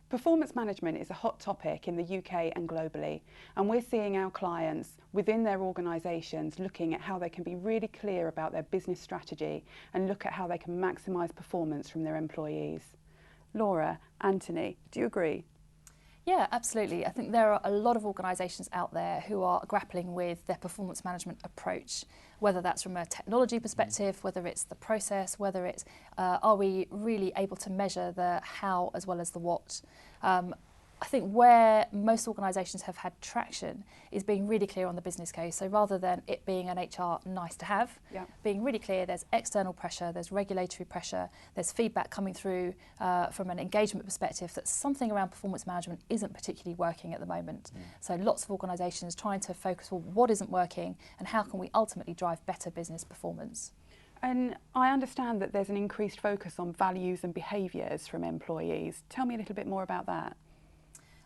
Performance management is a hot topic in the UK and globally, and we're seeing our clients within their organisations looking at how they can be really clear about their business strategy and look at how they can maximise performance from their employees. Laura, Anthony, do you agree? Yeah, absolutely. I think there are a lot of organisations out there who are grappling with their performance management approach, whether that's from a technology perspective, whether it's the process, whether it's are we really able to measure the how as well as the what. I think where most organisations have had traction is being really clear on the business case. So rather than it being an HR nice to have, being really clear there's external pressure, there's regulatory pressure, there's feedback coming through from an engagement perspective that something around performance management isn't particularly working at the moment. So lots of organisations trying to focus on what isn't working and how can we ultimately drive better business performance. And I understand that there's an increased focus on values and behaviours from employees. Tell me a little bit more about that.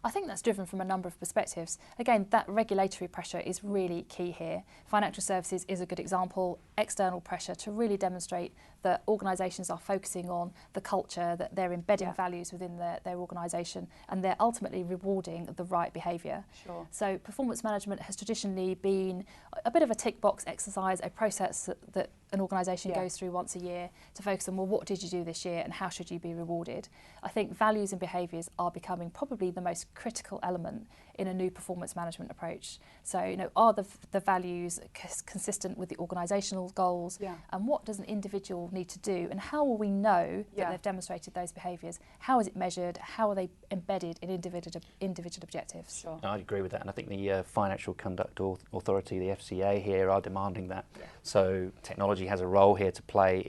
I think that's driven from a number of perspectives. Again, that regulatory pressure is really key here. Financial services is a good example. External pressure to really demonstrate that organisations are focusing on the culture, that they're embedding values within their organisation, and they're ultimately rewarding the right behaviour. Sure. So performance management has traditionally been a bit of a tick box exercise, a process that an organisation goes through once a year to focus on, well, what did you do this year and how should you be rewarded? I think values and behaviours are becoming probably the most critical element in a new performance management approach. So, you know, are the values consistent with the organisational goals? And what does an individual need to do? And how will we know that they've demonstrated those behaviours? How is it measured? How are they embedded in individual objectives? Sure. I'd agree with that, and I think the Financial Conduct Authority, the FCA here, are demanding that. So technology has a role here to play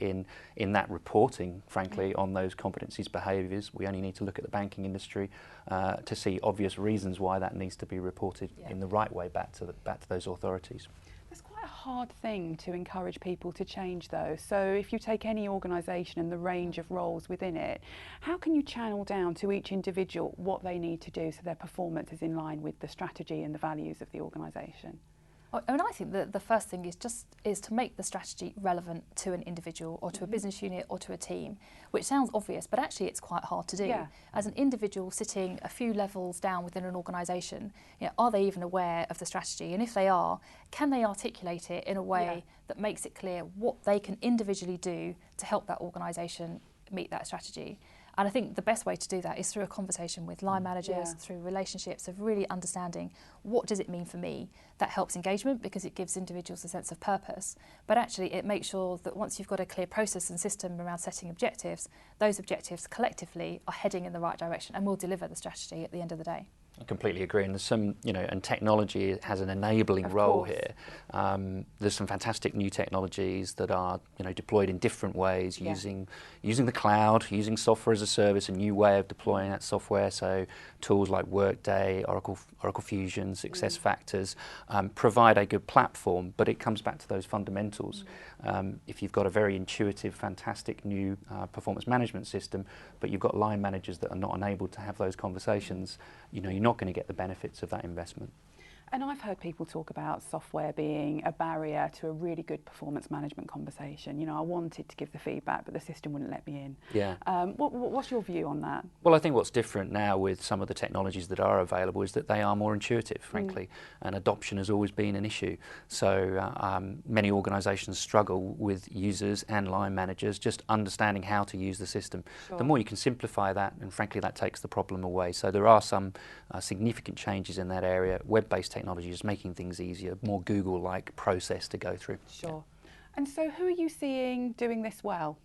in that reporting, frankly, on those competencies, behaviours. We only need to look at the banking industry to see obvious reasons why that needs to be reported in the right way back to those authorities. It's quite a hard thing to encourage people to change though. So if you take any organisation and the range of roles within it, how can you channel down to each individual what they need to do so their performance is in line with the strategy and the values of the organisation? I mean, I think that the first thing is to make the strategy relevant to an individual or to a business unit or to a team, which sounds obvious, but actually it's quite hard to do. As an individual sitting a few levels down within an organisation, you know, are they even aware of the strategy? And if they are, can they articulate it in a way that makes it clear what they can individually do to help that organisation meet that strategy? And I think the best way to do that is through a conversation with line managers, through relationships of really understanding what does it mean for me. That helps engagement because it gives individuals a sense of purpose. But actually it makes sure that once you've got a clear process and system around setting objectives, those objectives collectively are heading in the right direction and will deliver the strategy at the end of the day. I completely agree, and there's some, you know, and technology has an enabling role here. There's some fantastic new technologies that are, you know, deployed in different ways, using the cloud, using software as a service, a new way of deploying that software. So tools like Workday, Oracle Fusion, SuccessFactors provide a good platform, but it comes back to those fundamentals. If you've got a very intuitive, fantastic new performance management system, but you've got line managers that are not enabled to have those conversations, you know, you're not going to get the benefits of that investment. And I've heard people talk about software being a barrier to a really good performance management conversation. You know, I wanted to give the feedback, but the system wouldn't let me in. What's your view on that? Well, I think what's different now with some of the technologies that are available is that they are more intuitive, frankly, and adoption has always been an issue. So many organisations struggle with users and line managers just understanding how to use the system. The more you can simplify that, and frankly, that takes the problem away. So there are some significant changes in that area. Web-based technology is making things easier, more Google-like process to go through. And so who are you seeing doing this well?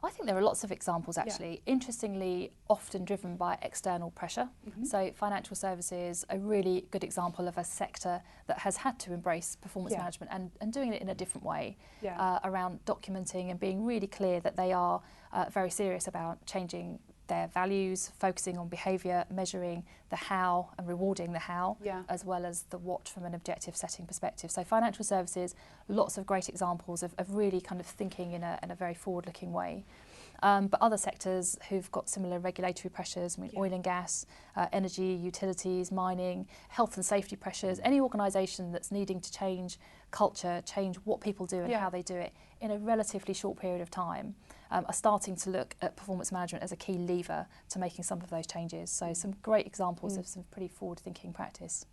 I think there are lots of examples actually, interestingly often driven by external pressure. So financial services, a really good example of a sector that has had to embrace performance management and doing it in a different way around documenting and being really clear that they are very serious about changing their values, focusing on behaviour, measuring the how and rewarding the how, as well as the what from an objective setting perspective. So financial services, lots of great examples of really kind of thinking in a very forward-looking way. But other sectors who've got similar regulatory pressures, I mean, oil and gas, energy, utilities, mining, health and safety pressures, any organisation that's needing to change culture, change what people do and how they do it in a relatively short period of time, are starting to look at performance management as a key lever to making some of those changes. So some great examples of some pretty forward-thinking practice.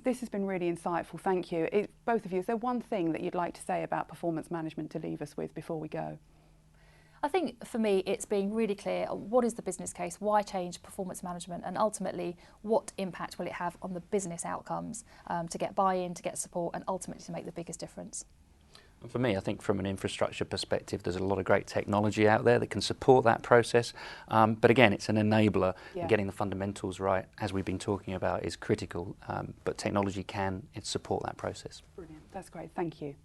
This has been really insightful, thank you. Both of you, is there one thing that you'd like to say about performance management to leave us with before we go? I think for me it's being really clear what is the business case, why change performance management, and ultimately what impact will it have on the business outcomes to get buy-in, to get support, and ultimately to make the biggest difference. For me, I think from an infrastructure perspective, there's a lot of great technology out there that can support that process. But again, it's an enabler. And getting the fundamentals right, as we've been talking about, is critical. But technology can support that process. Brilliant. That's great. Thank you.